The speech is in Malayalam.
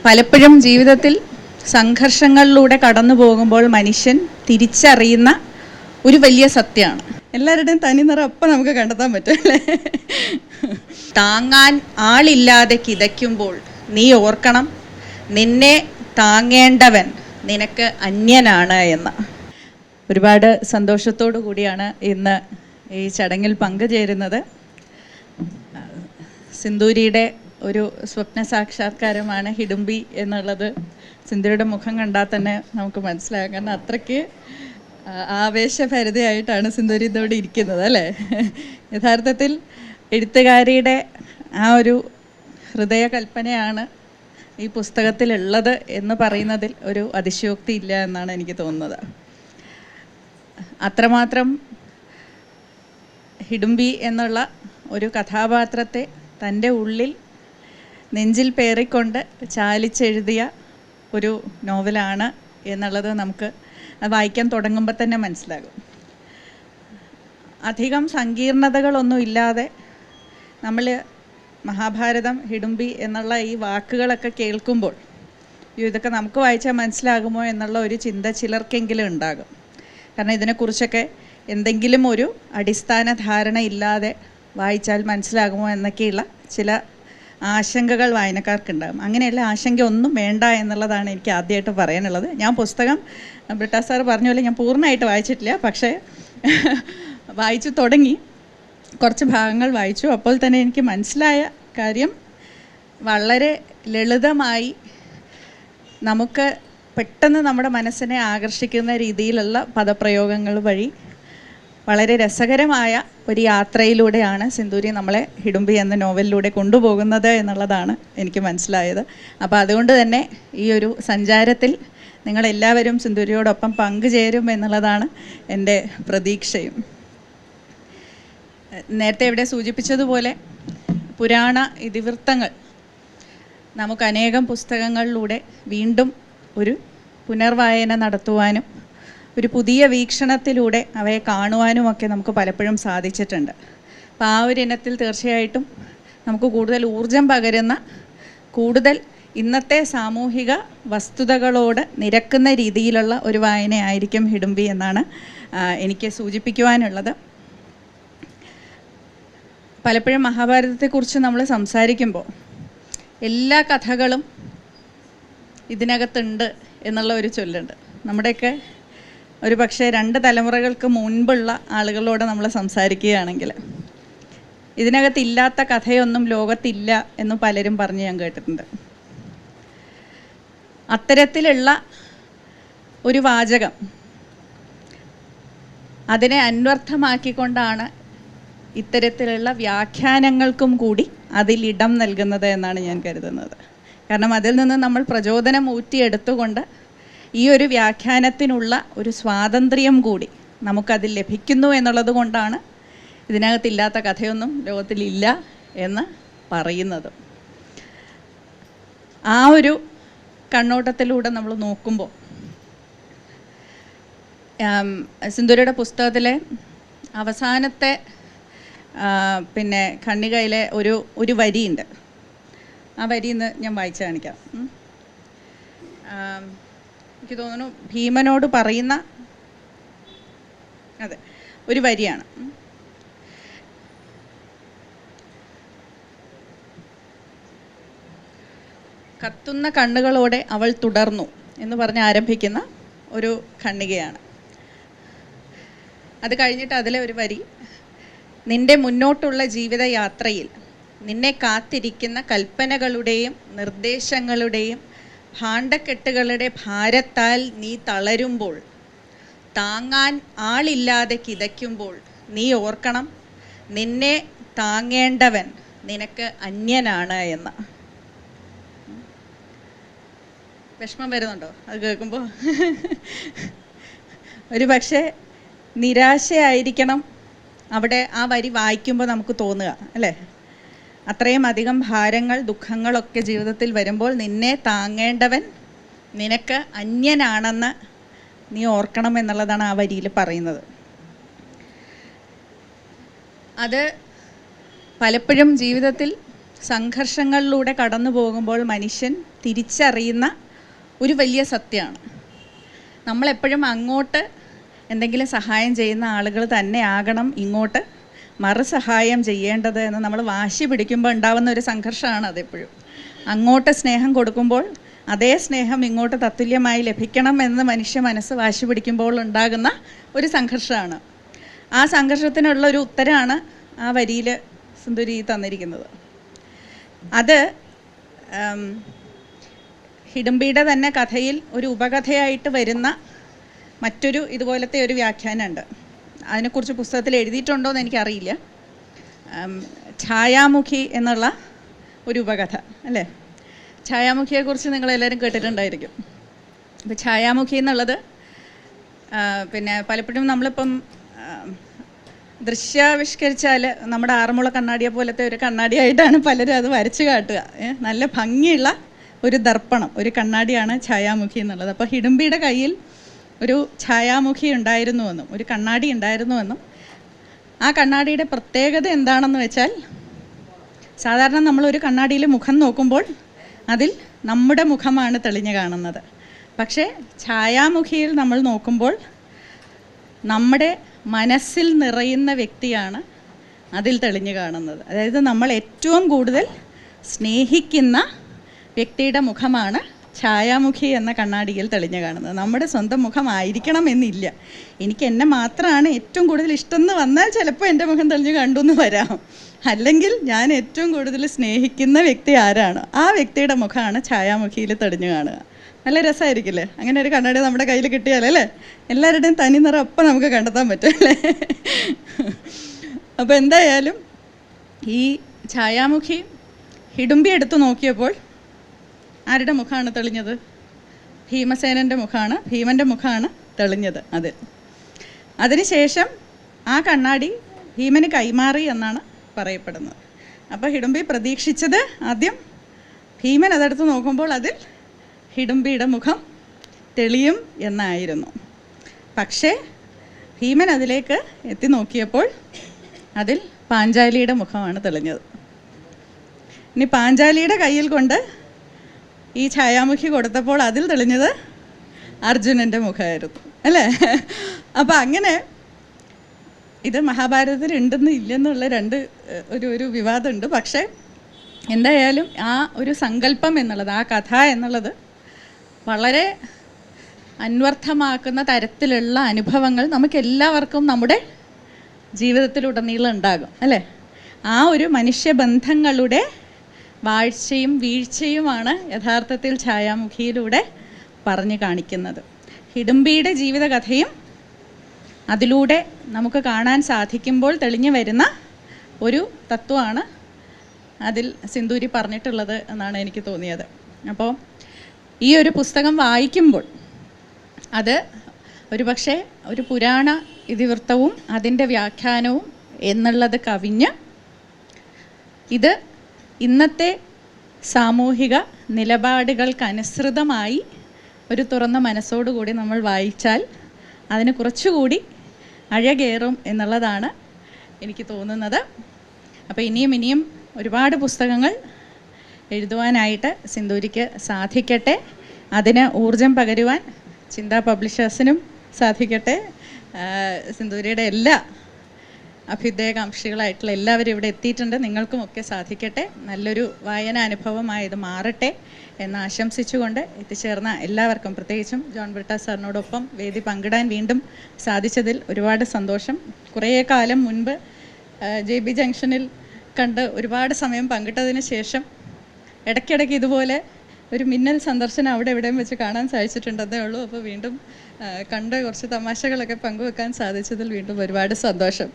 പലപ്പോഴും ജീവിതത്തിൽ സംഘർഷങ്ങളിലൂടെ കടന്നു പോകുമ്പോൾ മനുഷ്യൻ തിരിച്ചറിയുന്ന ഒരു വലിയ സത്യമാണ്. എല്ലാവരുടെയും തനിനിറം അപ്പം നമുക്ക് കണ്ടെത്താൻ പറ്റും അല്ലേ? താങ്ങാൻ ആളില്ലാതെ കിതയ്ക്കുമ്പോൾ നീ ഓർക്കണം, നിന്നെ താങ്ങേണ്ടവൻ നിനക്ക് അന്യനാണ് എന്ന്. ഒരുപാട് സന്തോഷത്തോടു കൂടിയാണ് ഇന്ന് ഈ ചടങ്ങിൽ പങ്കുചേരുന്നത്. സിന്ദൂരിയുടെ ഒരു സ്വപ്ന സാക്ഷാത്കാരമാണ് ഹിഡുംബി എന്നുള്ളത്. സിന്ദൂരിയുടെ മുഖം കണ്ടാൽ തന്നെ നമുക്ക് മനസ്സിലാകും. കാരണം അത്രയ്ക്ക് ആവേശഭരിതയായിട്ടാണ് സിന്ദൂരി ഇതോടെ ഇരിക്കുന്നത് അല്ലേ? യഥാർത്ഥത്തിൽ എഴുത്തുകാരിയുടെ ആ ഒരു ഹൃദയകൽപ്പനയാണ് ഈ പുസ്തകത്തിലുള്ളത് എന്ന് പറയുന്നതിൽ ഒരു അതിശയോക്തി ഇല്ല എന്നാണ് എനിക്ക് തോന്നുന്നത്. അത്രമാത്രം ഹിഡുംബി എന്നുള്ള ഒരു കഥാപാത്രത്തെ തൻ്റെ ഉള്ളിൽ നെഞ്ചിൽ പേറിക്കൊണ്ട് ചാലിച്ചെഴുതിയ ഒരു നോവലാണ് എന്നുള്ളത് നമുക്ക് വായിക്കാൻ തുടങ്ങുമ്പോൾ തന്നെ മനസ്സിലാകും. അധികം സങ്കീർണതകളൊന്നും ഇല്ലാതെ നമ്മൾ മഹാഭാരതം, ഹിഡുംബി എന്നുള്ള ഈ വാക്കുകളൊക്കെ കേൾക്കുമ്പോൾ ഇതൊക്കെ നമുക്ക് വായിച്ചാൽ മനസ്സിലാകുമോ എന്നുള്ള ഒരു ചിന്ത ചിലർക്കെങ്കിലും ഉണ്ടാകും. കാരണം ഇതിനെക്കുറിച്ചൊക്കെ എന്തെങ്കിലും ഒരു അടിസ്ഥാന ധാരണ ഇല്ലാതെ വായിച്ചാൽ മനസ്സിലാകുമോ എന്നൊക്കെയുള്ള ചില ആശങ്കകൾ വായനക്കാർക്കുണ്ടാകും. അങ്ങനെയുള്ള ആശങ്ക ഒന്നും വേണ്ട എന്നുള്ളതാണ് എനിക്ക് ആദ്യമായിട്ട് പറയാനുള്ളത്. ഞാൻ പുസ്തകം ബ്രിട്ടാ സാർ പറഞ്ഞ പോലെ ഞാൻ പൂർണ്ണമായിട്ട് വായിച്ചിട്ടില്ല, പക്ഷേ വായിച്ചു തുടങ്ങി, കുറച്ച് ഭാഗങ്ങൾ വായിച്ചു. അപ്പോൾ തന്നെ എനിക്ക് മനസ്സിലായ കാര്യം, വളരെ ലളിതമായി നമുക്ക് പെട്ടെന്ന് നമ്മുടെ മനസ്സിനെ ആകർഷിക്കുന്ന രീതിയിലുള്ള പദപ്രയോഗങ്ങൾ വഴി വളരെ രസകരമായ ഒരു യാത്രയിലൂടെയാണ് സിന്ദൂരി നമ്മളെ ഹിഡുംബി എന്ന നോവലിലൂടെ കൊണ്ടുപോകുന്നത് എന്നുള്ളതാണ് എനിക്ക് മനസ്സിലായത്. അപ്പോൾ അതുകൊണ്ട് തന്നെ ഈ ഒരു സഞ്ചാരത്തിൽ നിങ്ങളെല്ലാവരും സിന്ദൂരിയോടൊപ്പം പങ്കുചേരും എന്നുള്ളതാണ് എൻ്റെ പ്രതീക്ഷയും. നേരത്തെ ഇവിടെ സൂചിപ്പിച്ചതുപോലെ പുരാണ ഇതിവൃത്തങ്ങൾ നമുക്ക് അനേകം പുസ്തകങ്ങളിലൂടെ വീണ്ടും ഒരു പുനർവായന നടത്തുവാനും ഒരു പുതിയ വീക്ഷണത്തിലൂടെ അവയെ കാണുവാനുമൊക്കെ നമുക്ക് പലപ്പോഴും സാധിച്ചിട്ടുണ്ട്. അപ്പോൾ ആ ഒരു ഇനത്തിൽ തീർച്ചയായിട്ടും നമുക്ക് കൂടുതൽ ഊർജം പകരുന്ന, കൂടുതൽ ഇന്നത്തെ സാമൂഹിക വസ്തുതകളോട് നിരക്കുന്ന രീതിയിലുള്ള ഒരു വായനയായിരിക്കും ഹിഡുംബി എന്നാണ് എനിക്ക് സൂചിപ്പിക്കുവാനുള്ളത്. പലപ്പോഴും മഹാഭാരതത്തെക്കുറിച്ച് നമ്മൾ സംസാരിക്കുമ്പോൾ എല്ലാ കഥകളും ഇതിനകത്തുണ്ട് എന്നുള്ള ഒരു ചൊല്ലുണ്ട്. നമ്മുടെയൊക്കെ ഒരു പക്ഷേ 2 തലമുറകൾക്ക് മുൻപുള്ള ആളുകളോട് നമ്മൾ സംസാരിക്കുകയാണെങ്കിൽ ഇതിനകത്തില്ലാത്ത കഥയൊന്നും ലോകത്തില്ല എന്ന് പലരും പറഞ്ഞ് ഞാൻ കേട്ടിട്ടുണ്ട്. അത്തരത്തിലുള്ള ഒരു വാചകം അതിനെ അന്വർത്ഥമാക്കിക്കൊണ്ടാണ് ഇത്തരത്തിലുള്ള വ്യാഖ്യാനങ്ങൾക്കും കൂടി അതിലിടം നൽകുന്നത് എന്നാണ് ഞാൻ കരുതുന്നത്. കാരണം അതിൽ നിന്ന് നമ്മൾ പ്രചോദനം ഊറ്റിയെടുത്തുകൊണ്ട് ഈ ഒരു വ്യാഖ്യാനത്തിനുള്ള ഒരു സ്വാതന്ത്ര്യം കൂടി നമുക്കതിൽ ലഭിക്കുന്നു എന്നുള്ളത് കൊണ്ടാണ് ഇതിനകത്തില്ലാത്ത കഥയൊന്നും ലോകത്തിലില്ല എന്ന് പറയുന്നത്. ആ ഒരു കണ്ണോട്ടത്തിലൂടെ നമ്മൾ നോക്കുമ്പോൾ സിന്ദൂരിയുടെ പുസ്തകത്തിലെ അവസാനത്തെ ഖണ്ഡികയിലെ ഒരു വരിയുണ്ട്. ആ വരി ഇന്ന് ഞാൻ വായിച്ചു കാണിക്കാം. എനിക്ക് തോന്നുന്നു ഭീമനോട് പറയുന്ന ഒരു വരിയാണ്. കത്തുന്ന കണ്ണുകളോടെ അവൾ തുടർന്നു എന്ന് പറഞ്ഞ് ആരംഭിക്കുന്ന ഒരു ഖണ്ഡികയാണ്. അത് കഴിഞ്ഞിട്ട് അതിലെ ഒരു വരി, നിന്റെ മുന്നോട്ടുള്ള ജീവിതയാത്രയിൽ നിന്നെ കാത്തിരിക്കുന്ന കൽപ്പനകളുടെയും നിർദ്ദേശങ്ങളുടെയും ഭാണ്ഡക്കെട്ടുകളുടെ ഭാരത്താൽ നീ തളരുമ്പോൾ, താങ്ങാൻ ആളില്ലാതെ കിതയ്ക്കുമ്പോൾ നീ ഓർക്കണം, നിന്നെ താങ്ങേണ്ടവൻ നിനക്ക് അന്യനാണ് എന്ന്. വിഷമം വരുന്നുണ്ടോ അത് കേൾക്കുമ്പോൾ? ഒരു പക്ഷേ നിരാശയായിരിക്കണം അവിടെ ആ വരി വായിക്കുമ്പോൾ നമുക്ക് തോന്നുക അല്ലേ? അത്രയും അധികം ഭാരങ്ങൾ, ദുഃഖങ്ങളൊക്കെ ജീവിതത്തിൽ വരുമ്പോൾ നിന്നെ താങ്ങേണ്ടവൻ നിനക്ക് അന്യനാണെന്ന് നീ ഓർക്കണം എന്നുള്ളതാണ് ആ വരിയിൽ പറയുന്നത്. അത് പലപ്പോഴും ജീവിതത്തിൽ സംഘർഷങ്ങളിലൂടെ കടന്നു പോകുമ്പോൾ മനുഷ്യൻ തിരിച്ചറിയുന്ന ഒരു വലിയ സത്യമാണ്. നമ്മളെപ്പോഴും അങ്ങോട്ട് എന്തെങ്കിലും സഹായം ചെയ്യുന്ന ആളുകൾ തന്നെ ആകണം ഇങ്ങോട്ട് മറുസഹായം ചെയ്യേണ്ടത് എന്ന് നമ്മൾ വാശി പിടിക്കുമ്പോൾ ഉണ്ടാകുന്ന ഒരു സംഘർഷമാണ് അതെപ്പോഴും. അങ്ങോട്ട് സ്നേഹം കൊടുക്കുമ്പോൾ അതേ സ്നേഹം ഇങ്ങോട്ട് തത്തുല്യമായി ലഭിക്കണം എന്ന് മനുഷ്യ മനസ്സ് വാശി പിടിക്കുമ്പോൾ ഉണ്ടാകുന്ന ഒരു സംഘർഷമാണ്. ആ സംഘർഷത്തിനുള്ള ഒരു ഉത്തരമാണ് ആ വരിയിൽ സിന്ധൂരി തന്നിരിക്കുന്നത്. അത് ഹിഡുംബിയുടെ തന്നെ കഥയിൽ ഒരു ഉപകഥയായിട്ട് വരുന്ന മറ്റൊരു ഇതുപോലത്തെ ഒരു വ്യാഖ്യാനമുണ്ട്. അതിനെക്കുറിച്ച് പുസ്തകത്തിൽ എഴുതിയിട്ടുണ്ടോ എന്ന് എനിക്കറിയില്ല. ഛായാമുഖി എന്നുള്ള ഒരു ഉപകഥ അല്ലേ? ഛായാമുഖിയെക്കുറിച്ച് നിങ്ങളെല്ലാവരും കേട്ടിട്ടുണ്ടായിരിക്കും. അപ്പോൾ ഛായാമുഖി എന്നുള്ളത് പിന്നെ പലപ്പോഴും നമ്മളിപ്പം ദൃശ്യാവിഷ്കരിച്ചാൽ നമ്മുടെ ആറന്മുള കണ്ണാടിയെ പോലത്തെ ഒരു കണ്ണാടിയായിട്ടാണ് പലരും അത് വരച്ച് കാട്ടുക. നല്ല ഭംഗിയുള്ള ഒരു ദർപ്പണം, ഒരു കണ്ണാടിയാണ് ഛായാമുഖി എന്നുള്ളത്. അപ്പോൾ ഹിഡുംബിയുടെ കയ്യിൽ ഒരു ഛായാമുഖി ഉണ്ടായിരുന്നുവെന്നും ഒരു കണ്ണാടി ഉണ്ടായിരുന്നുവെന്നും ആ കണ്ണാടിയുടെ പ്രത്യേകത എന്താണെന്ന് വെച്ചാൽ, സാധാരണ നമ്മളൊരു കണ്ണാടിയിൽ മുഖം നോക്കുമ്പോൾ അതിൽ നമ്മുടെ മുഖമാണ് തെളിഞ്ഞു കാണുന്നത്. പക്ഷേ ഛായാമുഖിയിൽ നമ്മൾ നോക്കുമ്പോൾ നമ്മുടെ മനസ്സിൽ നിറയുന്ന വ്യക്തിയാണ് അതിൽ തെളിഞ്ഞു കാണുന്നത്. അതായത് നമ്മൾ ഏറ്റവും കൂടുതൽ സ്നേഹിക്കുന്ന വ്യക്തിയുടെ മുഖമാണ് ഛായാമുഖി എന്ന കണ്ണാടിയിൽ തെളിഞ്ഞു കാണുന്നത്. നമ്മുടെ സ്വന്തം മുഖമായിരിക്കണം എന്നില്ല. എനിക്ക് എന്നെ മാത്രമാണ് ഏറ്റവും കൂടുതൽ ഇഷ്ടം എന്ന് വന്നാൽ ചിലപ്പോൾ എൻ്റെ മുഖം തെളിഞ്ഞു കണ്ടു എന്ന് വരാം. അല്ലെങ്കിൽ ഞാൻ ഏറ്റവും കൂടുതൽ സ്നേഹിക്കുന്ന വ്യക്തി ആരാണ് ആ വ്യക്തിയുടെ മുഖമാണ് ഛായാമുഖിയിൽ തെളിഞ്ഞു കാണുക. നല്ല രസമായിരിക്കില്ലേ അങ്ങനെ ഒരു കണ്ണാടി നമ്മുടെ കയ്യിൽ കിട്ടിയാലല്ലേ? എല്ലാവരുടെയും തനി നിറം അപ്പം നമുക്ക് കണ്ടെത്താൻ പറ്റും അല്ലേ? അപ്പോൾ എന്തായാലും ഈ ഛായാമുഖി ഹിഡുംബി എടുത്തു നോക്കിയപ്പോൾ ആരുടെ മുഖമാണ് തെളിഞ്ഞത്? ഭീമസേനൻ്റെ മുഖമാണ്, ഭീമൻ്റെ മുഖമാണ് തെളിഞ്ഞത് അതിൽ. അതിനുശേഷം ആ കണ്ണാടി ഭീമന് കൈമാറി എന്നാണ് പറയപ്പെടുന്നത്. അപ്പോൾ ഹിഡുംബി പ്രതീക്ഷിച്ചത് ആദ്യം ഭീമൻ അതെടുത്ത് നോക്കുമ്പോൾ അതിൽ ഹിഡുംബിയുടെ മുഖം തെളിയും എന്നായിരുന്നു. പക്ഷേ ഭീമൻ അതിലേക്ക് എത്തി നോക്കിയപ്പോൾ അതിൽ പാഞ്ചാലിയുടെ മുഖമാണ് തെളിഞ്ഞത്. ഇനി പാഞ്ചാലിയുടെ കയ്യിൽ കൊണ്ട് ഈ ഛായാമുഖി കൊടുത്തപ്പോൾ അതിൽ തെളിഞ്ഞത് അർജുനൻ്റെ മുഖമായിരുന്നു അല്ലേ? അപ്പം അങ്ങനെ ഇത് മഹാഭാരതത്തിൽ ഉണ്ടെന്ന് ഇല്ലെന്നുള്ള ഒരു വിവാദമുണ്ട്. പക്ഷേ എന്തായാലും ആ ഒരു സങ്കല്പം എന്നുള്ളത്, ആ കഥ എന്നുള്ളത് വളരെ അന്വർത്ഥമാക്കുന്ന തരത്തിലുള്ള അനുഭവങ്ങൾ നമുക്കെല്ലാവർക്കും നമ്മുടെ ജീവിതത്തിലുടനീളം ഉണ്ടാകും അല്ലേ? ആ ഒരു മനുഷ്യബന്ധങ്ങളുടെ വാഴ്ചയും വീഴ്ചയുമാണ് യഥാർത്ഥത്തിൽ ഛായാമുഖിയിലൂടെ പറഞ്ഞു കാണിക്കുന്നത്. ഹിഡുംബിയുടെ ജീവിതകഥയും അതിലൂടെ നമുക്ക് കാണാൻ സാധിക്കുമ്പോൾ തെളിഞ്ഞു വരുന്ന ഒരു തത്വമാണ് അതിൽ സിന്ധൂരി പറഞ്ഞിട്ടുള്ളത് എന്നാണ് എനിക്ക് തോന്നിയത്. അപ്പോൾ ഈ ഒരു പുസ്തകം വായിക്കുമ്പോൾ അത് ഒരുപക്ഷെ ഒരു പുരാണ ഇതിവൃത്തവും അതിൻ്റെ വ്യാഖ്യാനവും എന്നുള്ളത് കവിഞ്ഞ് ഇത് ഇന്നത്തെ സാമൂഹിക നിലപാടുകൾക്കനുസൃതമായി ഒരു തുറന്ന മനസ്സോടുകൂടി നമ്മൾ വായിച്ചാൽ അതിന് കുറച്ചുകൂടി അഴകേറും എന്നുള്ളതാണ് എനിക്ക് തോന്നുന്നത്. അപ്പോൾ ഇനിയും ഒരുപാട് പുസ്തകങ്ങൾ എഴുതുവാനായിട്ട് സിന്ധൂരിക്ക് സാധിക്കട്ടെ. അതിന് ഊർജം പകരുവാൻ ചിന്താ പബ്ലിഷേഴ്സിനും സാധിക്കട്ടെ. സിന്ധൂരിയുടെ എല്ലാ അഭ്യുദയകാംക്ഷികളായിട്ടുള്ള എല്ലാവരും ഇവിടെ എത്തിയിട്ടുണ്ട്. നിങ്ങൾക്കുമൊക്കെ സാധിക്കട്ടെ. നല്ലൊരു വായനാനുഭവമായത് മാറട്ടെ എന്ന് ആശംസിച്ചുകൊണ്ട് എത്തിച്ചേർന്ന എല്ലാവർക്കും, പ്രത്യേകിച്ചും ജോൺ ബ്രിട്ട സാറിനോടൊപ്പം വേദി പങ്കിടാൻ വീണ്ടും സാധിച്ചതിൽ ഒരുപാട് സന്തോഷം. കുറേ കാലം മുൻപ് JB ജംഗ്ഷനിൽ കണ്ട് ഒരുപാട് സമയം പങ്കിട്ടതിന് ശേഷം ഇടയ്ക്കിടയ്ക്ക് ഇതുപോലെ ഒരു മിന്നൽ സന്ദർശനം അവിടെ എവിടെയും വെച്ച് കാണാൻ സാധിച്ചിട്ടുണ്ടെന്നേ ഉള്ളൂ. അപ്പോൾ വീണ്ടും കണ്ട് കുറച്ച് തമാശകളൊക്കെ പങ്കുവെക്കാൻ സാധിച്ചതിൽ വീണ്ടും ഒരുപാട് സന്തോഷം.